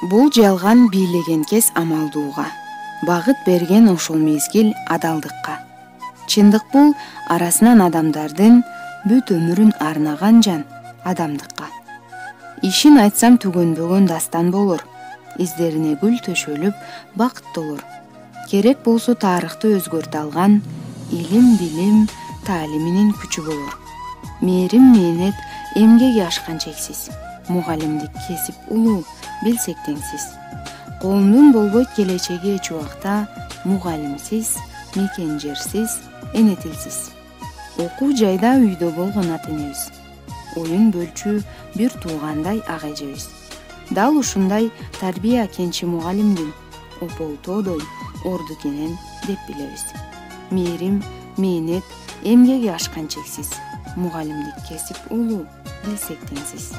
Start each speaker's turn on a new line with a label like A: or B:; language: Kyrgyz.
A: Бул жалган бийлеген кез амалдууга, багыт берген ошол мезгил адалдыкка. Чындык бул арасынан адамдардын бүт өмүрүн арнаган жан адамдыкка. Ишин айтсам түгөнбөгөн дастан болор, издерине гүл төшөлүп бакыт толор. Керек болсо тарыхты өзгөртө алган илим, билим, таалиминин күчү болор. Мээрим, мээнет, эмгеги ашкан чексиз. Мугалимдик кесип улуу, билсек теңсиз. Коомдун болбойт келечеги эч убакта мугалимсиз, мекен жерсиз, эне тилсиз. Окуу жайда үйдө болгон ата энебиз. Оюн бөлчү бир туугандай ага эжебиз. Дал ушундай тарбия кенчи мугалимдин ополтоодой орду экенин деп билебиз. Мээрим, мээнет, эмгеги ашкан чексиз. Мугалимдик кесип улуу, билсек теңсиз.